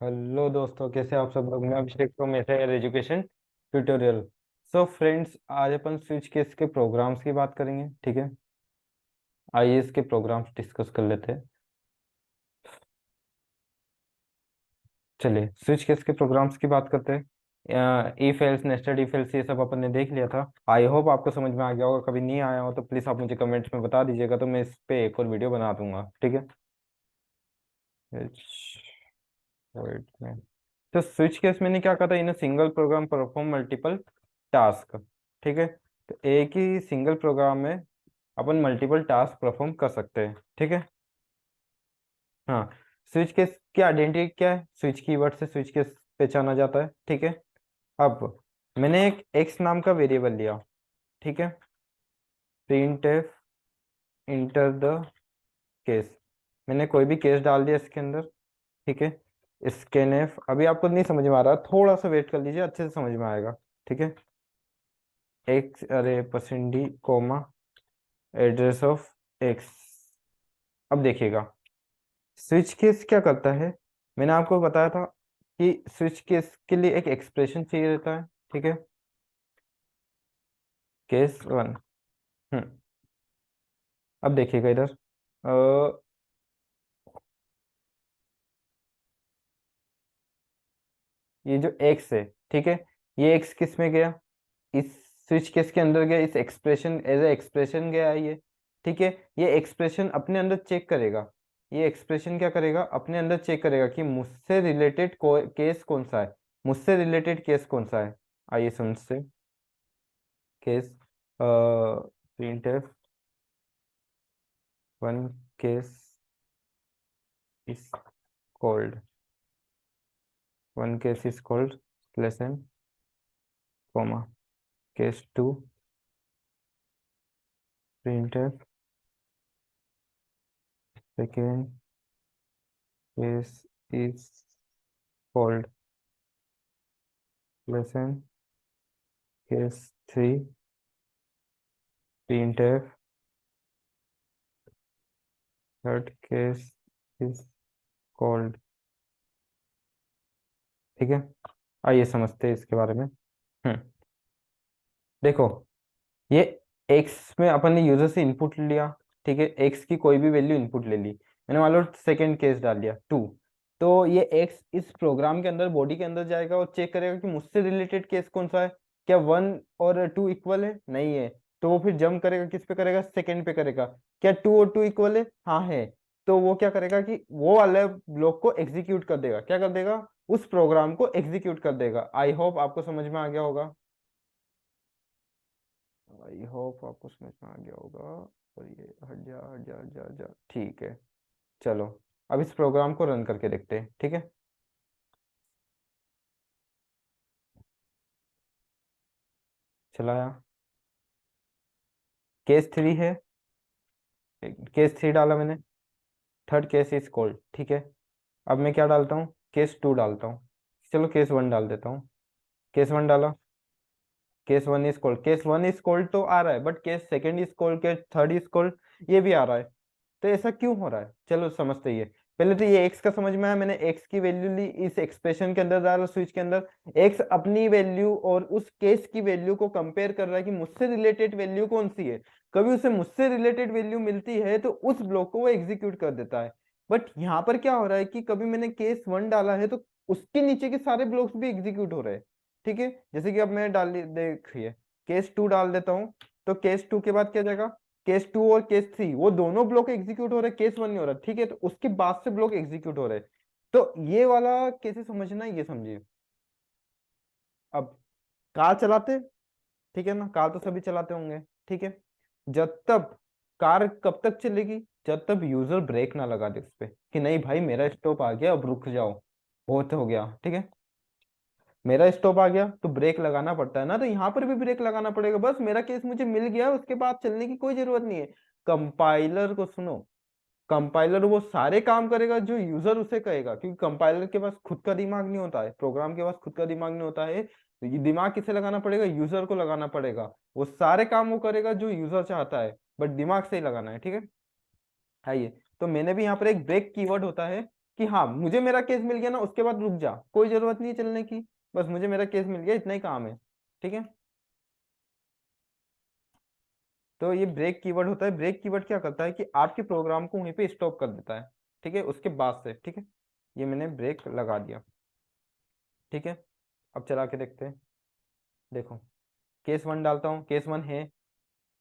Hello दोस्तों, कैसे आप सब लोग। मैं Abhishek from SIR education tutorial. So friends, आज अपन स्विच केस के प्रोग्राम्स की बात करेंगे। ठीक है, आइए इसके प्रोग्राम्स डिस्कस कर लेते हैं। चलिए स्विच केस के प्रोग्राम्स की बात करते हैं। If else, nested if else, ये सब अपन ने देख लिया था। आई होप आपको समझ में आ गया होगा। कभी नहीं आया हो तो प्लीज़ आप मुझे कमेंट्स में बता दीजिएगा, तो मैं इस पे एक और वीडियो बना दूंगा। ठीक है। Wait, तो स्विच केस मैंने क्या कहा था, in single program perform multiple task. ठीक है, तो एक ही सिंगल प्रोग्राम में अपन मल्टीपल टास्क परफॉर्म कर सकते हैं। ठीक है। हाँ, स्विच केस की आइडेंटिटी क्या है, स्विच कीवर्ड से स्विच केस पहचाना जाता है। ठीक है। अब मैंने एक एक्स नाम का वेरिएबल लिया। ठीक है। Print F enter the case, मैंने कोई भी केस डाल दिया इसके अंदर। ठीक है। स्कैन एफ, अभी आपको नहीं समझ में आ रहा, थोड़ा सा वेट कर लीजिए, अच्छे से समझ में आएगा। ठीक है। एक्स अरे percent d comma address of x. अब देखिएगा, स्विच केस क्या करता है। मैंने आपको बताया था कि स्विच केस के लिए एक एक्सप्रेशन चाहिए रहता है। ठीक है। Case one. हम्म। अब देखिएगा इधर, ये जो एक्स है, ठीक है, ये एक्स किस में गया, इस स्विच केस के अंदर गया, इस एक्सप्रेशन एज ए एक्सप्रेशन गया है ये। ठीक है। ये एक्सप्रेशन अपने अंदर चेक करेगा, ये एक्सप्रेशन क्या करेगा, अपने अंदर चेक करेगा कि मुझसे रिलेटेड केस कौन सा है, मुझसे रिलेटेड केस कौन सा है। आइए समझते हैं। Case printf one case is called, one case is called lesson comma case two printf second case is called lesson case three printf third case is called. ठीक है। आइए समझते हैं इसके बारे में। देखो, ये एक्स में अपन ने यूजर से इनपुट लिया। ठीक है, एक्स की कोई भी वैल्यू इनपुट ले ली, मैंने मान लो सेकेंड केस डाल दिया टू। तो ये एक्स इस प्रोग्राम के अंदर, बॉडी के अंदर जाएगा और चेक करेगा कि मुझसे रिलेटेड केस कौन सा है, क्या वन और टू इक्वल है, नहीं है। तो वो फिर जंप करेगा, किस पे करेगा, सेकेंड पे करेगा। क्या टू और टू इक्वल है, हाँ है। तो वो क्या करेगा कि वो वाले ब्लॉक को एग्जीक्यूट कर देगा, क्या कर देगा, उस प्रोग्राम को एग्जीक्यूट कर देगा। आई होप आपको समझ में आ गया होगा। आई होप आपको समझ में आ गया होगा। और ये हट जा हट जा हट जा हट जा, ठीक है। चलो, अब इस प्रोग्राम को रन करके देखते हैं। ठीक है। चलाया, केस थ्री है, केस थ्री डाला मैंने, थर्ड केस इज कॉल्ड। ठीक है। अब मैं क्या डालता हूँ, केस टू डालता हूँ। चलो केस वन डाल देता हूँ। केस वन डाला, case one is called, case one is called तो आ रहा है, but case second is called, case third is called, ये भी आ रहा है। तो ऐसा क्यों हो रहा है, चलो समझते ही है। पहले तो ये एक्स का समझ में आया, मैंने एक्स की वैल्यू ली, इस एक्सप्रेशन के अंदर डाला, स्विच के अंदर। एक्स अपनी वैल्यू और उस केस की वैल्यू को कंपेयर कर रहा है कि मुझसे रिलेटेड वैल्यू कौन सी है। कभी उसे मुझसे रिलेटेड वैल्यू मिलती है तो उस ब्लॉक को वो एग्जीक्यूट कर देता है। बट यहाँ पर क्या हो रहा है कि कभी मैंने केस वन डाला है तो उसके नीचे के सारे ब्लॉक्स भी एग्जीक्यूट हो रहे हैं। ठीक है, जैसे कि अब मैं देखिए, केस टू डाल देता हूँ, तो केस टू के बाद क्या जाएगा, केस टू और केस थ्री, वो दोनों ब्लॉक एग्जीक्यूट हो रहे हैं, केस वन नहीं हो रहा। ठीक है, तो उसके बाद से ब्लॉक एग्जीक्यूट हो रहे हैं। तो ये वाला कैसे समझना है, ये समझिए। अब कार चलाते, ठीक है ना, कार तो सभी चलाते होंगे। ठीक है। जब तक कार कब तक चलेगी, जब तक यूजर ब्रेक ना लगा दे उस पे कि नहीं भाई मेरा स्टॉप आ गया, अब रुक जाओ, बहुत हो गया। ठीक है, मेरा स्टॉप आ गया तो ब्रेक लगाना पड़ता है ना, तो यहाँ पर भी ब्रेक लगाना पड़ेगा। बस मेरा केस मुझे मिल गया, उसके बाद चलने की कोई जरूरत नहीं है। कंपाइलर को सुनो, कंपाइलर वो सारे काम करेगा जो यूजर उसे कहेगा, क्योंकि कंपाइलर के पास खुद का दिमाग नहीं होता है, प्रोग्राम के पास खुद का दिमाग नहीं होता है। तो ये दिमाग किसे लगाना पड़ेगा, यूजर को लगाना पड़ेगा। वो सारे काम वो करेगा जो यूजर चाहता है, बट दिमाग से ही लगाना है। ठीक है। आइए, तो मैंने भी यहाँ पर एक ब्रेक कीवर्ड होता है, कि हाँ मुझे मेरा केस मिल गया ना, उसके बाद रुक जा, कोई जरूरत नहीं है चलने की, बस मुझे मेरा केस मिल गया, इतना ही काम है। ठीक है, तो ये ब्रेक कीवर्ड होता है। ब्रेक कीवर्ड क्या करता है कि आपके प्रोग्राम को वहीं पे स्टॉप कर देता है। ठीक है, उसके बाद से, ठीक है, ये मैंने ब्रेक लगा दिया। ठीक है, अब चला के देखते हैं। देखो, केस वन डालता हूँ, केस वन है,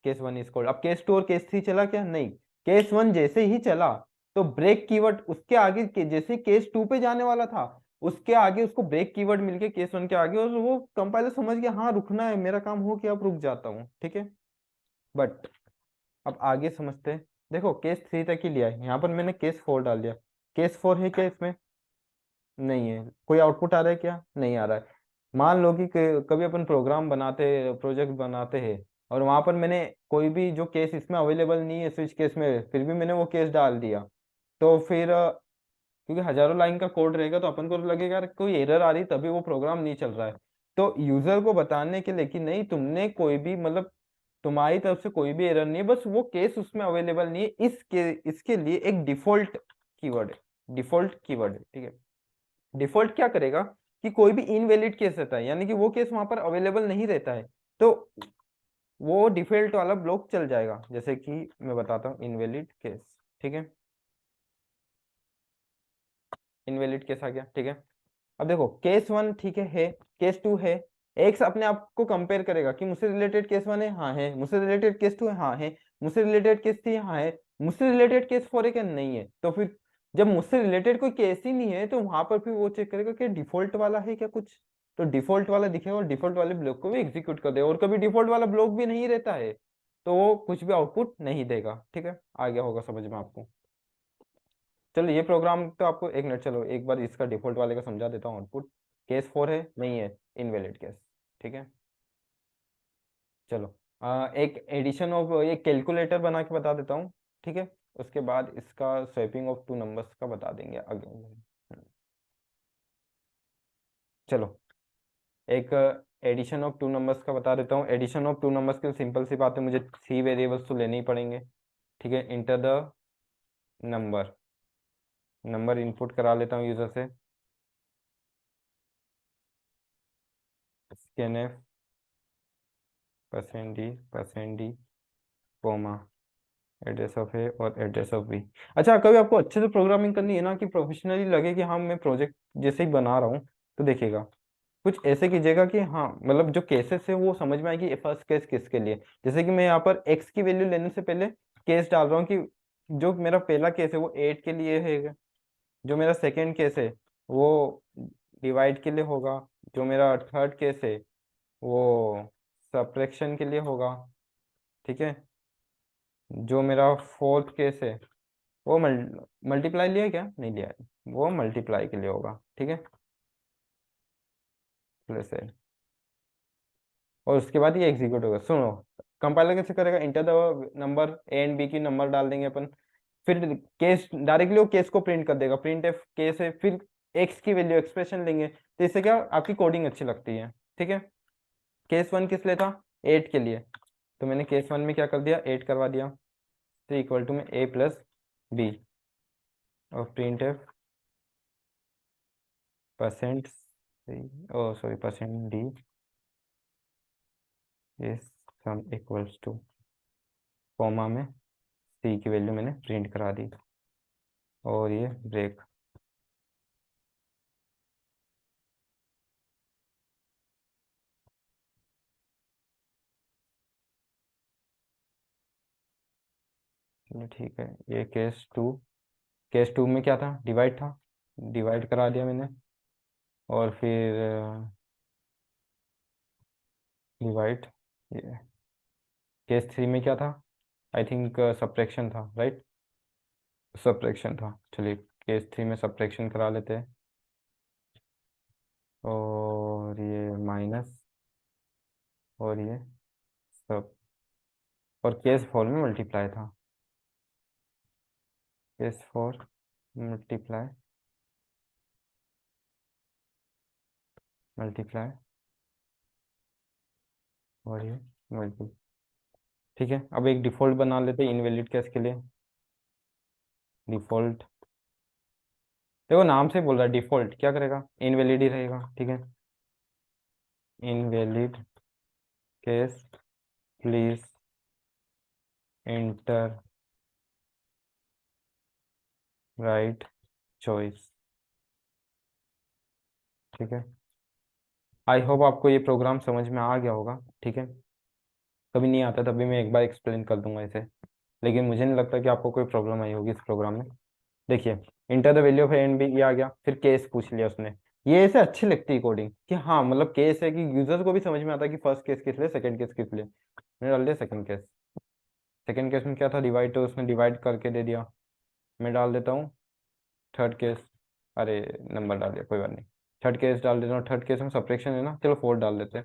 केस वन इज कोल्ड। अब केस टू और केस थ्री चला क्या? नहीं। केस वन जैसे ही चला तो ब्रेक कीवर्ड उसके आगे जैसे केस टू पे जाने वाला था, उसके आगे उसको ब्रेक कीवर्ड मिलके केस वन के आगे, और वो कंपाइलर समझ गया हाँ रुकना है, मेरा काम हो गया, अब रुक जाता हूँ। ठीक है, बट अब आगे समझते हैं। देखो, केस थ्री तक ही लिया है, यहाँ पर मैंने केस फोर डाल दिया। केस फोर है क्या इसमें? नहीं है। कोई आउटपुट आ रहा है क्या? नहीं आ रहा है। मान लो कि कभी अपन प्रोग्राम बनाते, प्रोजेक्ट बनाते हैं, और वहां पर मैंने कोई भी जो केस इसमें अवेलेबल नहीं है स्विच केस में, फिर भी मैंने वो केस डाल दिया, तो फिर क्योंकि हजारों लाइन का कोड रहेगा तो अपन को तो लगेगा यार कोई एरर आ रही तभी वो प्रोग्राम नहीं चल रहा है। तो यूजर को बताने के लिए कि नहीं, तुमने कोई भी मतलब तुम्हारी तरफ से कोई भी एरर नहीं है, बस वो केस उसमें अवेलेबल नहीं है, इसके लिए एक डिफॉल्ट कीवर्ड है। डिफॉल्ट कीवर्ड है, ठीक है। डिफॉल्ट क्या करेगा कि कोई भी इनवैलिड केस रहता है, यानी कि वो केस वहां पर अवेलेबल नहीं रहता है, तो वो डिफॉल्ट वाला ब्लॉक चल जाएगा। जैसे कि मैं बताता हूँ, इनवैलिड केस। ठीक है, इनवैलिड केस आ गया। ठीक है, अब देखो, केस वन ठीक है, केस टू है। एक्स अपने आप को कंपेयर करेगा कि मुझसे रिलेटेड केस वन है, हाँ है, मुझसे रिलेटेड केस टू है, हाँ है, मुझसे रिलेटेड केस थ्री, हाँ है, मुझसे रिलेटेड केस फोर है क्या? नहीं है। तो फिर जब मुझसे रिलेटेड कोई केस ही नहीं है तो वहां पर फिर वो चेक करेगा कि डिफॉल्ट वाला है क्या कुछ, तो डिफॉल्ट वाला दिखेगा और डिफॉल्ट वाले ब्लॉक को भी एग्जीक्यूट कर देगा, और कभी डिफॉल्ट वाला ब्लॉक भी नहीं रहता है तो वो कुछ भी आउटपुट नहीं देगा। ठीक है, आ गया होगा समझ में आपको। चलो ये प्रोग्राम तो आपको, एक मिनट, चलो एक बार इसका डिफॉल्ट वाले का समझा देता हूँ आउटपुट। केस फोर है, नहीं है, इनवैलिड केस। ठीक है, चलो एक एडिशन ऑफ, एक कैलकुलेटर बना के बता देता हूँ। ठीक है, उसके बाद इसका स्वैपिंग ऑफ टू नंबर्स का बता देंगे आगे। चलो, एक एडिशन ऑफ टू नंबर्स का बता देता हूँ। एडिशन ऑफ टू नंबर्स की सिंपल सी बात है, मुझे थ्री वेरिएबल्स तो लेने ही पड़ेंगे। ठीक है, enter the number, number input करा लेता हूँ यूजर से। Scanf, percent d, comma, address of a और एड्रेस ऑफ बी। अच्छा, कभी आपको अच्छे से प्रोग्रामिंग करनी है ना, कि प्रोफेशनली लगे कि हाँ मैं प्रोजेक्ट जैसे ही बना रहा हूँ, तो देखिएगा कुछ ऐसे कीजिएगा कि हाँ मतलब जो केसेस है वो समझ में आए कि फर्स्ट केस किसके लिए। जैसे कि मैं यहाँ पर एक्स की वैल्यू लेने से पहले केस डाल रहा हूँ कि जो मेरा पहला केस है वो एट के लिए है, जो मेरा सेकेंड केस है वो डिवाइड के लिए होगा, जो मेरा थर्ड केस है वो सब्ट्रैक्शन के लिए होगा। ठीक है, जो मेरा फोर्थ केस है वो मल्टीप्लाई लिया है क्या? नहीं लिया है, वो मल्टीप्लाई के लिए होगा। ठीक है, प्लस है, और उसके बाद ये एग्जीक्यूट होगा। सुनो, कंपाइलर कैसे करेगा, enter the number, a and b की नंबर डाल देंगे अपन, फिर केस डायरेक्टली वो केस को प्रिंट कर देगा, प्रिंट एफ केस है, फिर एक्स की वैल्यू एक्सप्रेशन लेंगे, तो इससे क्या आपकी कोडिंग अच्छी लगती है। ठीक है, केस वन किस लिए था? एट के लिए, तो मैंने केस वन में क्या कर दिया, एट करवा दिया, तो इक्वल टू में ए प्लस बी, और print F percent, O sorry, percent D is some equals to, comma में सी की वैल्यू मैंने प्रिंट करा दी, और ये ब्रेक। चलो ठीक है, ये केस टू, केस टू में क्या था, डिवाइड था, डिवाइड करा दिया मैंने, और फिर डिवाइड, ये केस थ्री में क्या था, आई थिंक सब्ट्रैक्शन था, राइट, सब्ट्रैक्शन था। चलिए केस थ्री में सब्ट्रैक्शन करा लेते हैं, और ये माइनस, और ये सब, और केस फोर में मल्टीप्लाई था, केस फोर मल्टीप्लाई, मल्टीप्लाई, और ये मल्टी। ठीक है, अब एक डिफॉल्ट बना लेते हैं इनवैलिड केस के लिए। डिफॉल्ट, देखो नाम से बोल रहा है डिफॉल्ट, क्या करेगा, इनवैलिड ही रहेगा, ठीक है। Invalid case please inter right choice, ठीक है। आई होप आपको ये प्रोग्राम समझ में आ गया होगा, ठीक है। कभी नहीं आता तभी मैं एक बार एक्सप्लेन कर दूंगा इसे, लेकिन मुझे नहीं लगता कि आपको कोई प्रॉब्लम आई होगी इस प्रोग्राम में। देखिए, enter the value of a and b, ये आ गया, फिर केस पूछ लिया उसने। ये ऐसे अच्छी लगती है कोडिंग कि हाँ मतलब केस है कि यूजर को भी समझ में आता है कि फर्स्ट केस किस लिए, सेकंड केस किस लिए। मैंने डाल दिया सेकंड केस। सेकंड केस में क्या था, डिवाइड, तो उसने डिवाइड करके दे दिया। मैं डाल देता हूँ थर्ड केस। अरे नंबर डाल दिया, कोई बात नहीं। थर्ड केस डाल देता हूँ, थर्ड केस में सब्ट्रैक्शन है ना, चलो फोर डाल देते हैं।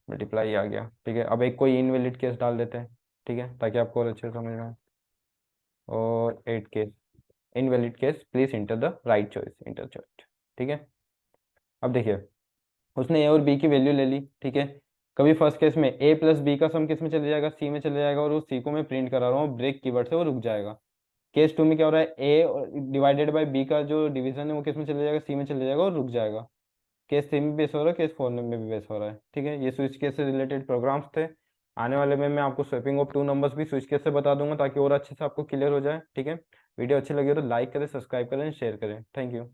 मल्टीप्लाई आ गया, ठीक है। अब एक कोई इनवैलिड केस डाल देते हैं, ठीक है, ताकि आपको और अच्छे से समझ में आए। और eight case, invalid case please enter the right choice, enter choice, ठीक है। अब देखिए, उसने ए और बी की वैल्यू ले ली, ठीक है। कभी फर्स्ट केस में ए प्लस बी का सम किस में चले जाएगा, सी में चले जाएगा, और उस सी को मैं प्रिंट करा रहा हूँ ब्रेक कीवर्ड से, वो रुक जाएगा। केस टू में क्या हो रहा है, ए डिवाइडेड बाय बी का जो डिवीजन है वो किस में चले जाएगा, सी में चले जाएगा और रुक जाएगा। केस थ्री में बेस हो रहा है, केस फोर में भी बेस हो रहा है, ठीक है। ये स्विच केस से रिलेटेड प्रोग्राम्स थे। आने वाले में मैं आपको स्वैपिंग ऑफ टू नंबर्स भी स्विच केस से बता दूंगा, ताकि और अच्छे से आपको क्लियर हो जाए, ठीक है। वीडियो अच्छी लगी हो तो लाइक करें, सब्सक्राइब करें, शेयर करें। Thank you.